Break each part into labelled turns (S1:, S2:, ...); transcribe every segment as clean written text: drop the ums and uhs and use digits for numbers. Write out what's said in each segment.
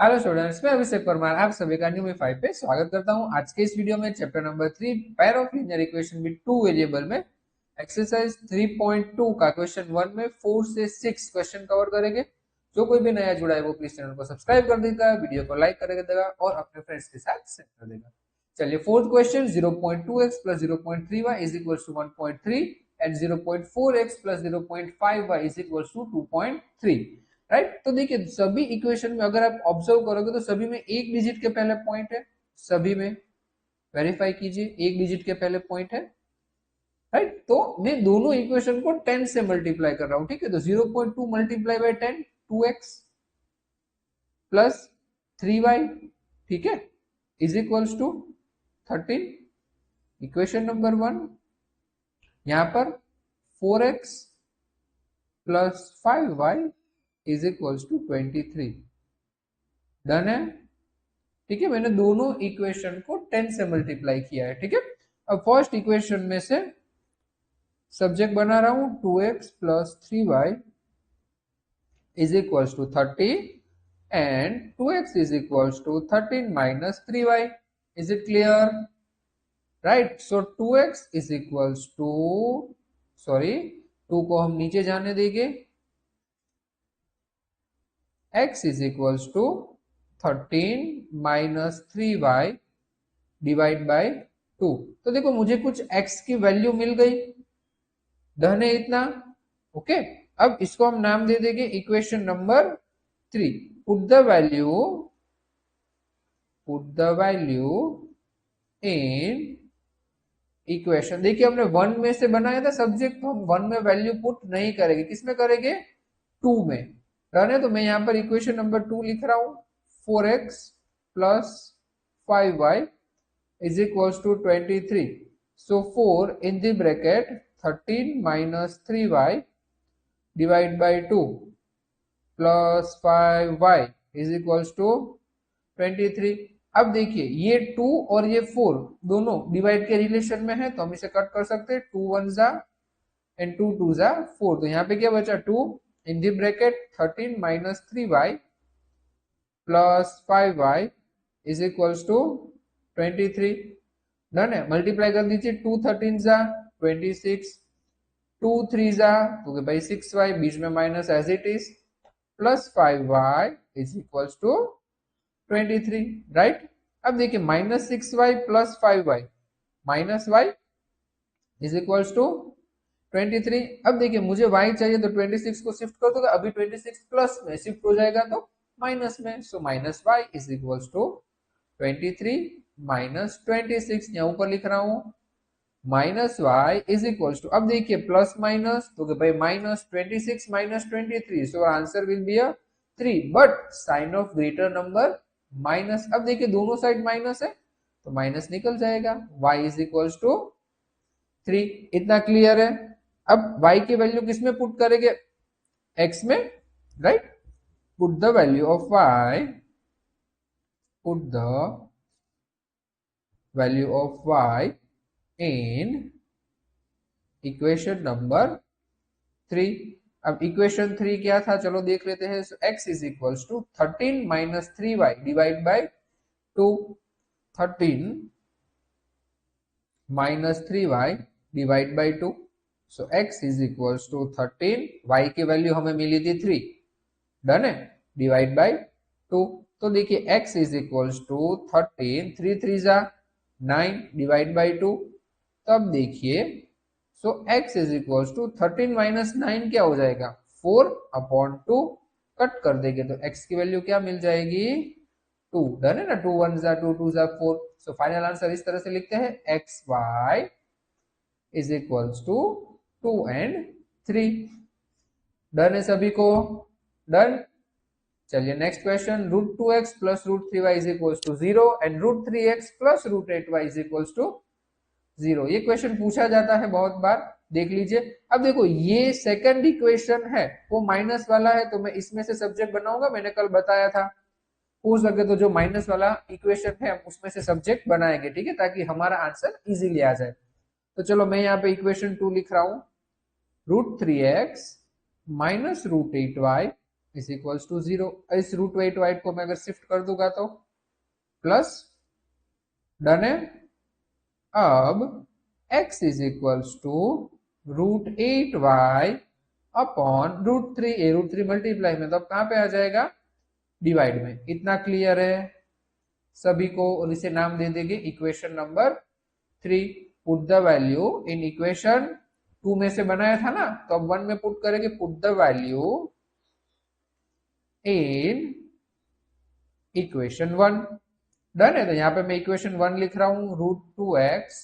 S1: Hello students, मैं अभिषेक परमार आप सभी का न्यू 5 पे स्वागत करता हूं। आज के इस वीडियो में chapter number 3 pair of linear equation with two variable में एक्सरसाइज 3.2 का क्वेश्चन 1 में 4 से 6 क्वेश्चन कवर करेंगे। जो कोई भी नया जुड़ा है वो प्लीज चैनल को सब्सक्राइब कर देगा, वीडियो को लाइक कर देगा और अपने फ्रेंड्स के साथ शेयर कर देगा। चलिए, fourth question 0.2x plus 0.3y is equals to 1.3 and 0.4x plus 0.5y is equals to 2.3। Right, तो देखिए सभी इक्वेशन में अगर आप ऑब्जर्व करोगे तो सभी में एक डिजिट के पहले पॉइंट है। सभी में वेरीफाई कीजिए, एक डिजिट के पहले पॉइंट है। राइट, तो मैं दोनों इक्वेशन को 10 से मल्टीप्लाई कर रहा हूं। ठीक है, तो 0.2 multiply by 10 2x plus 3y, ठीक है, is equals to 13। Equation number 1, यहां पर 4x plus 5y is equals to 23। Done है। ठीक है, मैंने दोनों इक्वेशन को 10 से मल्टीप्लाई किया है। ठीक है, अब फर्स्ट इक्वेशन में से सब्जेक्ट बना रहा हूं 2x plus 3y is equals to 30 and 2x is equals to 13 minus 3y। Is it clear? Right, so 2x is equals to, sorry 2 को हम नीचे जाने देंगे, x is equals to 13 minus 3y divide by 2। तो देखो मुझे कुछ x की वैल्यू मिल गई। डन है इतना? ओके, अब इसको हम नाम दे देंगे equation number 3। Put the value in equation. देखिए हमने 1 में से बनाया था सब्जेक्ट, तो हम 1 में वैल्यू पुट नहीं करेंगे, किसमें करेंगे? 2 में। डन है, तो मैं यहाँ पर इक्वेशन नंबर 2 लिख रहा हूं 4x plus 5y is equals to 23. So 4 in the bracket 13 minus 3y divide by 2 plus 5y is equals to 23। अब देखिए ये 2 और ये 4 दोनों डिवाइड के रिलेशन में है, तो हम इसे कट कर सकते हैं। 2 1 जा एंड 2 2 जा 4, तो यहाँ पे क्या बचा? 2 in the bracket 13 minus 3y plus 5y is equals to 23। Done है, मल्टीप्लाई कर दीजिए। 2 13 जा 26, 2 3 जा तो भाई 6y, बीच में minus as it is, plus 5y is equals to 23। Right, अब देखिए minus 6y plus 5y minus y is equals to 23। अब देखिए मुझे y चाहिए तो 26 को शिफ्ट कर दोगे, अभी 26 प्लस में शिफ्ट हो जाएगा तो माइनस में, so minus y is equals to 23 minus 26। यहाँ ऊपर लिख रहा हूं minus y is equals to, अब देखिए प्लस माइनस तो भाई minus 26 minus 23, so answer will be a 3, but sign of greater number minus. अब देखिए दोनों साइड माइनस है तो माइनस निकल जाएगा। y is equals to 3। इतना क्लियर है? अब y की वैल्यू किसमें पुट करेंगे? x में। Right, put the value of y, put the value of y in equation number 3। अब इक्वेशन 3 क्या था, चलो देख लेते हैं। so x is equals to 13 minus 3y divide by 2। 13 minus 3y divide by 2, so x is equals to 13, y की value हमें मिली थी 3। डन है, डिवाइड बाय 2। तो देखिए x इज इक्वल्स टू 13, 3 3 जा 9 डिवाइड बाय 2। तब देखिए so x is equals to 13 minus 9 क्या हो जाएगा? 4 अपॉन 2। कट कर देंगे तो x की वैल्यू क्या मिल जाएगी? 2। डन है ना, 2 1 जा 2 2 जा 4। सो फाइनल आंसर इस तरह से लिखते हैं xy is equals to 2 and 3। Done है सभी को? डन। चलिए next question, root 2x plus root 3y is equals to 0 and root 3x plus root 8y is equals to 0। ये क्वेश्चन पूछा जाता है बहुत बार, देख लीजिए। अब देखो ये सेकंड इक्वेशन है वो माइनस वाला है, तो मैं इसमें से सब्जेक्ट बनाऊंगा, मैंने कल बताया था। हो सके तो जो माइनस वाला इक्वेशन है उसमें से सब्जेक्ट बनाएंगे, ठीक है, ताकि हमारा आंसर इजीली आ जाए। तो चलो मैं यहाँ पे इक्वेशन 2 लिख रहा हूं, root 3x minus root 8y is equals to 0। इस रूट 8y को मैं अगर शिफ्ट कर दूंगा तो प्लस, डन है। अब x is equals to root 8y upon root 3, a root 3 multiply में, तो अब कहां पे आ जाएगा, डिवाइड में। इतना क्लियर है सभी को, और इसे नाम दे देंगे equation number 3। Put the value in equation 2 में से बनाया था ना, तो अब 1 में पुट करेंगे। Put the value in equation 1, done है। तो यहाँ पे मैं इक्वेशन 1 लिख रहा हूं, root 2x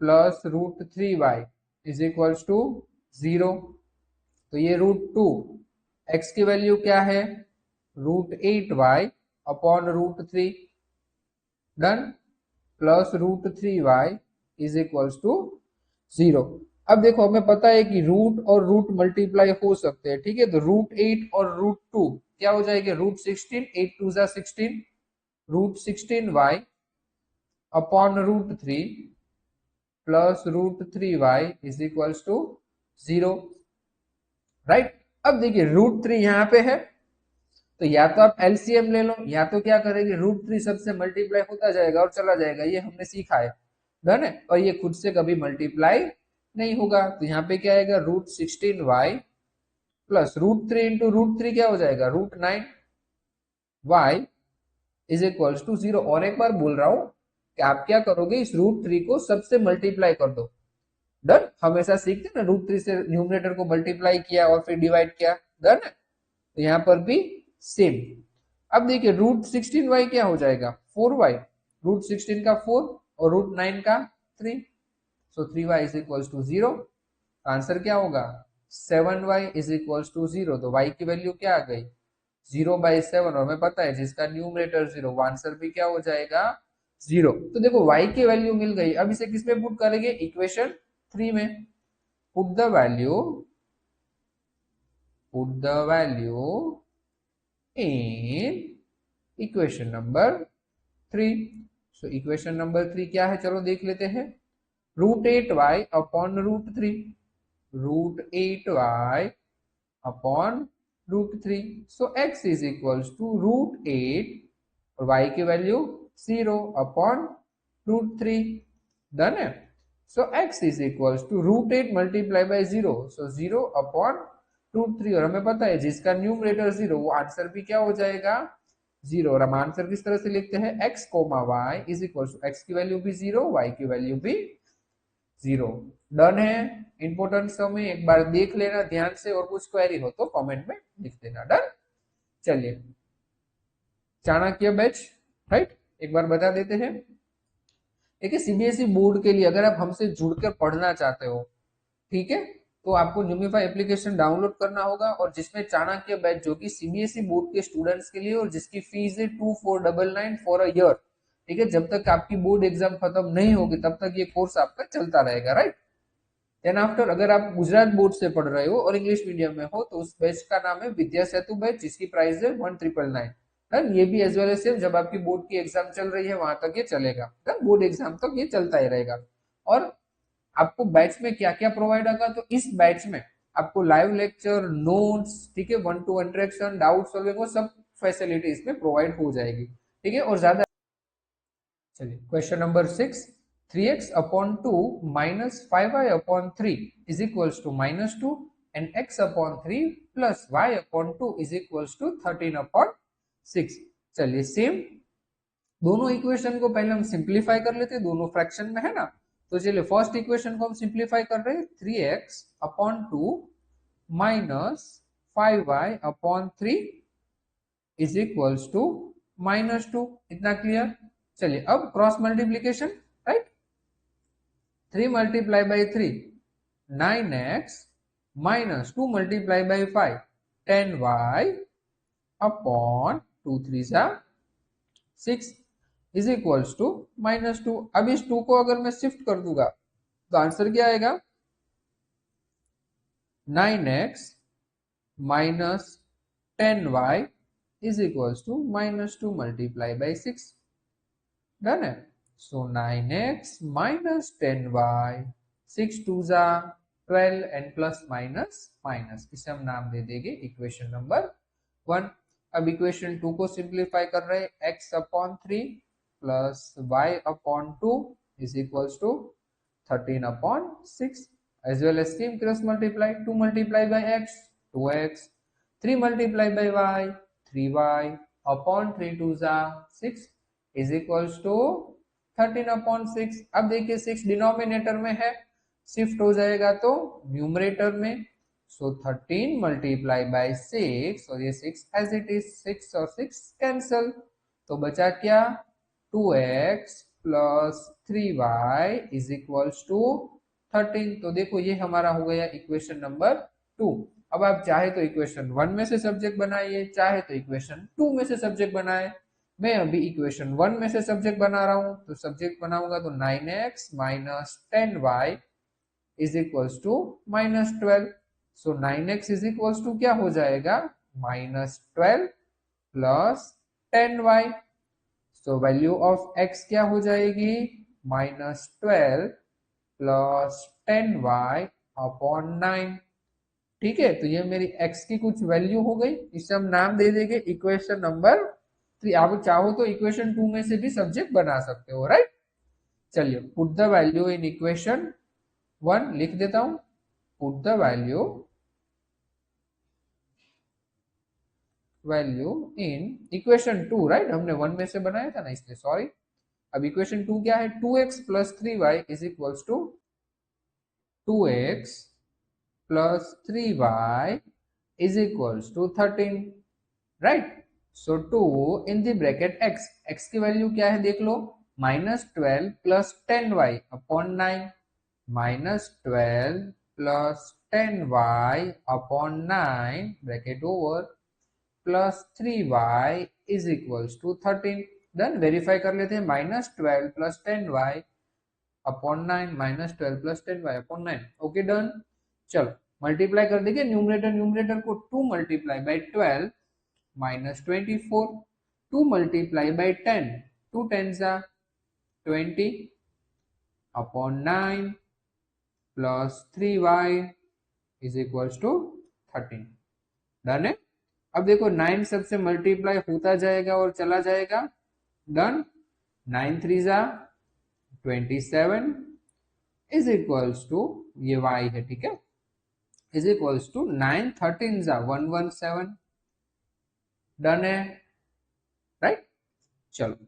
S1: plus root 3y is equals to 0। तो ये रूट 2, x की वैल्यू क्या है, root 8y upon root 3, done, plus root 3y is equals to 0। अब देखो हमें पता है कि रूट और रूट मल्टीप्लाई हो सकते हैं, ठीक है। तो रूट 8 और रूट 2 क्या हो जाएंगे, रूट 16, 8 2 जा 16, root 16y upon root 3 plus root 3y is equals to 0, right. अब देखिए रूट 3 यहाँ पे है, तो या तो आप एलसीएम ले लो, या तो क्या करेंगे, रूट 3 सबसे मल्टीप्लाई होता जाएगा और चला जाएगा, ये हमने सीखा है, डन है। और ये खुद से कभी मल्टीप्लाई नहीं होगा, तो यहाँ पे क्या आएगा, root 16y plus root 3 into root 3 क्या हो जाएगा, root 9y is equals to 0। और एक बार बोल रहा हूं कि आप क्या करोगे, इस रूट 3 को सबसे मल्टीप्लाई कर दो, डन। हमेशा सीखते ना, रूट 3 से न्यूमरेटर को मल्टीप्लाई किया और फिर डिवाइड किया, डन है। तो यहाँ पर भी सेम। अब देखिए रूट 16y क्या हो जाएगा, 4y, रूट 16 का 4 और रूट 9 का 3, so 3y is equals to 0। Answer क्या होगा, 7y इज इक्वल्स टू 0। तो y की वैल्यू क्या आ गई, 0/7, और हमें पता है जिसका न्यूमरेटर 0, वो आंसर भी क्या हो जाएगा, 0। तो देखो y की वैल्यू मिल गई। अब इसे किस में पुट करेंगे, इक्वेशन 3 में। Put the value in equation number 3। So equation number 3 क्या है, चलो देख लेते हैं। Root 8y upon root 3, root 8y upon root 3, so x is equals to root 8 और y की वैल्यू 0 अपॉन रूट 3, डन है। So x is equals to root 8 multiply by 0, so 0 upon root 3, और हमें पता है जिसका न्यूमरेटर 0, वो answer भी क्या हो जाएगा, 0। और हम आंसर किस तरह से लिखते हैं, x comma y is equal to, x की वैल्यू भी 0, y की वैल्यू भी 0, डन है। इंपोर्टेंट सम में एक बार देख लेना ध्यान से, और कुछ क्वेरी हो तो कमेंट में लिख देना, डन। चलिए चाणक्य बैच, राइट, एक बार बता देते हैं। देखिए सीबीएसई बोर्ड के लिए अगर आप हमसे जुड़कर पढ़ना चाहते हो, ठीक है, तो आपको न्यूमिफाई एप्लीकेशन डाउनलोड करना होगा, और जिसमें चाणक्य बैच जो कि सीबीएसई बोर्ड के स्टूडेंट्स के लिए, और जिसकी फीस है 2499 फॉर अ ईयर, ठीक है। जब तक आपकी बोर्ड एग्जाम खत्म नहीं होगी तब तक ये कोर्स आपका चलता रहेगा, राइट। देन आफ्टर अगर आप गुजरात बोर्ड से पढ़ रहे हो और इंग्लिश मीडियम में हो, तो उस बैच का नाम है विद्या सेतु बैच, जिसकी प्राइस है 1999। ये भी एज वेल एज सेम, जब आपकी बोर्ड की एग्जाम चल रही है वहां तक ये चलेगा, बोर्ड एग्जाम तक ये चलता ही रहेगा। और आपको बैच में क्या क्या प्रोवाइड होगा, तो इस बैच में आपको लाइव लेक्चर, नोट्स, ठीक है, 1-to-1 इंटरेक्शन, डाउट सॉल्विंग, वो सब फैसिलिटी इसमें प्रोवाइड हो जाएगी, ठीक है। और ज्यादा, चलिए question number 6, 3x upon 2 minus 5y upon 3 is equals to -2 and x upon 3 plus y upon 2 is equals to 13 upon 6। चलिए सेम दोनों इक्वेशन को पहले हम सिंप्लीफाई कर लेते हैं, दोनों फ्रैक्शन में है ना। तो चलिए फर्स्ट इक्वेशन को हम सिंप्लीफाई कर रहे हैं, 3x upon 2 minus 5y upon 3 is equals to -2। इतना क्लियर। चलिए अब cross multiplication, right, 3 multiply by 3 9x minus 2 multiply by 5 10y upon 2 3 6 is equals to -2। अब इस 2 को अगर मैं शिफ्ट कर दूंगा तो आंसर क्या आएगा, 9x minus 10y is equals to -2 multiply by 6, done है। सो 9x माइनस 10y, 6 2 जा 12 एंड प्लस माइनस माइनस, इसे हम नाम दे देंगे इक्वेशन नंबर 1। अब इक्वेशन 2 को सिंप्लीफाई कर रहे हैं, x upon 3 plus y upon 2 is equals to 13 upon 6 as well as same cross multiply, 2 multiply by x 2x, 3 multiply by y 3y upon 3 2 6 is equals to 13 upon 6। अब देखिए 6 denominator में है, shift हो जाएगा तो न्यूमरेटर में, सो 13 multiply by 6 और ये 6 एज इट इज, 6 और 6 कैंसल, तो बचा क्या 2x plus 3y is equals to 13। तो देखो ये हमारा हो गया इक्वेशन नंबर 2। अब आप चाहे तो इक्वेशन 1 में से सब्जेक्ट बनाइए, चाहे तो इक्वेशन 2 में से सब्जेक्ट बनाए। मैं अभी इक्वेशन 1 में से सब्जेक्ट बना रहा हूं, तो सब्जेक्ट बनाऊंगा तो 9x minus 10y is equals to minus 12। So 9x is equals to क्या हो जाएगा minus 12 plus 10y। So value of x क्या हो जाएगी माइनस 12 प्लस 10y अपॉन 9। ठीक है, तो ये मेरी x की कुछ वैल्यू हो गई, इसे हम नाम दे देंगे इक्वेशन नंबर 3। आप चाहो तो इक्वेशन 2 में से भी सब्जेक्ट बना सकते हो, राइट। चलिए put the value in equation 1 लिख देता हूं, put the value in equation 2, right, हमने 1 में से बनाया था ना इसलिए सॉरी। अब इक्वेशन 2 क्या है 2x plus 3y is equals to 2x plus 3y is equals to 13, right. So 2 in the bracket x, x की वैल्यू क्या है देख लो minus 12 plus 10y upon 9, minus 12 plus 10y upon 9 bracket over plus 3y is equals to 13। Then verify कर लेते हैं, minus 12 plus 10y upon 9, minus 12 plus 10y upon 9, okay done. चलो multiply कर देंगे न्यूमरेटर न्यूमरेटर को, 2 multiply by 12 minus 24, 2 multiply by 10, 2 10s are 20 upon 9 plus 3y is equals to 13, done है। अब देखो 9 सबसे मल्टीप्लाई होता जाएगा और चला जाएगा, done. 9 3s are 27 is equals to ये y है, ठीक है, is equals to 9 13s are 117, done है, राइट। चलो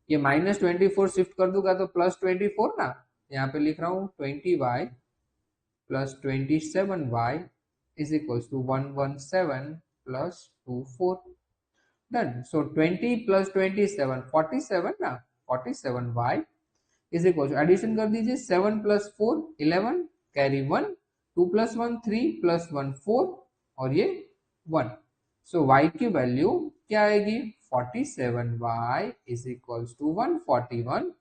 S1: ये माइनस 24 शिफ्ट कर दूंगा तो प्लस 24 ना, यहाँ पे लिख रहा हूँ 20y plus 27y is equals to 117 plus 24, done. So 20 plus 27 47 ना, 47y is equal to addition कर दीजिए 7 प्लस 4 11 कैरी 1, 2 प्लस 1 3 प्लस 1 4 और ये 1। सो y की वैल्यू क्या आएगी 47y is equals to 141।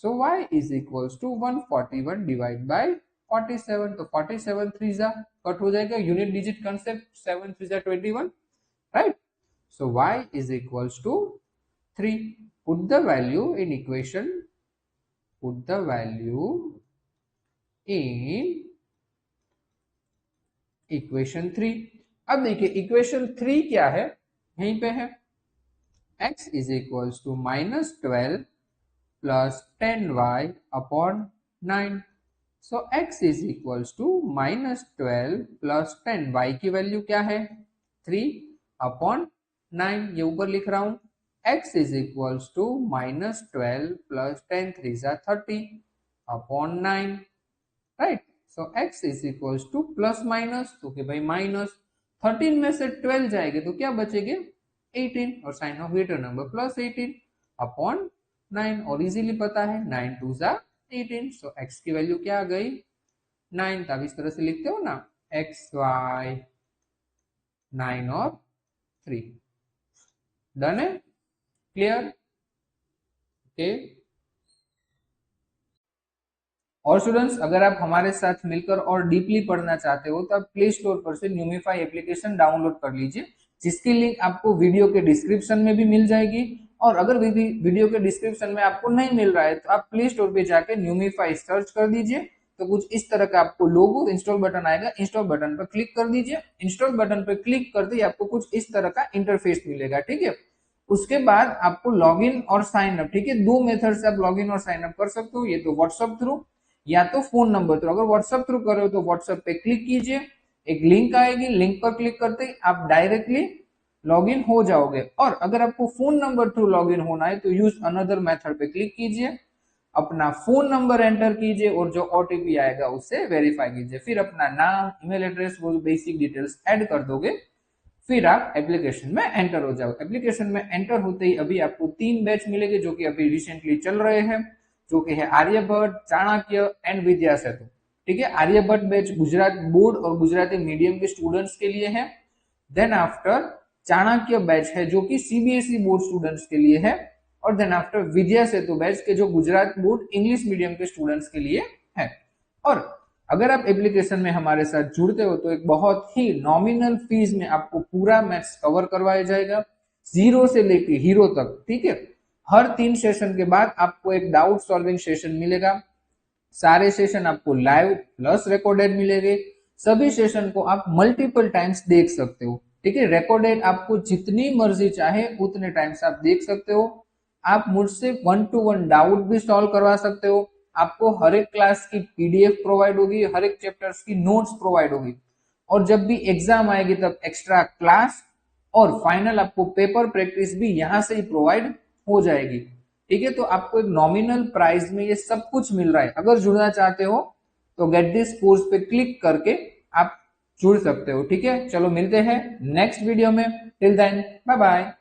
S1: So y is equals to 141 divide by 47, तो 47 3 cut हो जाएगा, unit digit concept, 7 3 21, right. So y is equals to 3। Put the value in equation, put the value in equation 3। अब देखिए equation 3 क्या है, यहीं पे है, x is equals to minus 12 plus 10y upon 9। So x is equals to minus 12 plus 10, y की value क्या है 3 अपॉन 9, ये ऊपर लिख रहा हूं, x is equals to minus 12 plus 10 3s are 30 upon 9, right। so x is equals to plus minus, तो कि भाई माइनस 13 में से 12 जाएंगे तो क्या बचेंगे 18, और sign of greater number plus 18 upon 9, और इजीली पता है 9 2s are 18, सो x की वैल्यू क्या आ गई 9। तब इस तरह से लिखते हो ना x y 9 और 3, डन है, क्लियर, ओके। और स्टूडेंट्स अगर आप हमारे साथ मिलकर और डीपली पढ़ना चाहते हो तो आप प्ले स्टोर पर से न्यूमीफाई एप्लीकेशन डाउनलोड कर लीजिए, जिसकी लिंक आपको वीडियो के डिस्क्रिप्शन में भी मिल जाएगी। और अगर वीडियो के डिस्क्रिप्शन में आपको नहीं मिल रहा है तो आप प्ले स्टोर पे जाके न्यूमीफाई सर्च कर दीजिए, तो कुछ इस तरह का आपको लोगो इंस्टॉल बटन आएगा, इंस्टॉल बटन पर क्लिक कर दीजिए। इंस्टॉल बटन पर क्लिक करते ही आपको कुछ इस तरह का इंटरफेस मिलेगा, ठीक है। उसके बाद आपको लॉगिन और साइन अप, ठीक है, दो मेथड से आप लॉगिन और साइन अप कर सकते हो, ये तो व्हाट्सएप थ्रू या तो फोन नंबर थ्रू। अगर व्हाट्सएप थ्रू कर रहे हो तो व्हाट्सएप पे क्लिक कीजिए, एक लिंक आएगी, लिंक पर क्लिक करते ही आप डायरेक्टली लॉगिन हो जाओगे। और अगर आपको फोन नंबर थ्रू लॉगिन होना है तो यूज अनदर मेथड पे क्लिक कीजिए, अपना फोन नंबर एंटर कीजिए और जो ओटीपी आएगा उससे वेरीफाई कीजिए, फिर अपना नाम, ईमेल एड्रेस, वो बेसिक डिटेल्स ऐड कर दोगे, फिर आप एप्लीकेशन में एंटर हो जाओ। एप्लीकेशन में एंटर होते ही अभी आपको 3 बैच मिलेंगे जो कि अभी रिसेंटली चल रहे हैं, जो कि है आर्यभट्ट, चाणक्य एंड विद्या सेतु, ठीक है। आर्यभट्ट बैच गुजरात बोर्ड और गुजराती मीडियम के स्टूडेंट्स के लिए है। देन आफ्टर चाणक्य बैच है जो कि सीबीएसई बोर्ड स्टूडेंट्स के लिए है। और देन आफ्टर विद्या सेतु बैच के जो गुजरात बोर्ड इंग्लिश मीडियम के स्टूडेंट्स के लिए है। और अगर आप एप्लीकेशन में हमारे साथ जुड़ते हो तो एक बहुत ही नॉमिनल फीस में आपको पूरा मैथ्स कवर करवाया जाएगा, जीरो से लेके हीरो तक, ठीक है। हर 3 सेशन के बाद आपको एक डाउट सॉल्विंग सेशन मिलेगा। सारे सेशन आपको लाइव प्लस रिकॉर्डेड मिलेंगे। सभी सेशन को आप मल्टीपल टाइम्स देख सकते हो, ठीक है। रिकॉर्डेड आपको जितनी मर्जी चाहे उतने टाइम्स आप देख सकते हो। आप मुझसे 1 to 1 डाउट भी सॉल्व करवा सकते हो। आपको हर एक क्लास की पीडीएफ प्रोवाइड होगी, हर एक चैप्टर्स की नोट्स प्रोवाइड होगी। और जब भी एग्जाम आएगी तब एक्स्ट्रा क्लास और फाइनल आपको पेपर प्रैक्टिस भी यहाँ से ही प्रोवाइड हो जाएगी, ठीक है। तो आपको एक नॉमिनल प्राइस में ये सब कुछ मिल रहा है। अगर जुड़ना चाहते हो तो गेट दिस कोर्स पे क्लिक करके आप जुड़ सकते हो, ठीक है। चलो मिलते हैं नेक्स्ट वीडियो में, टिल देन बाय बाय।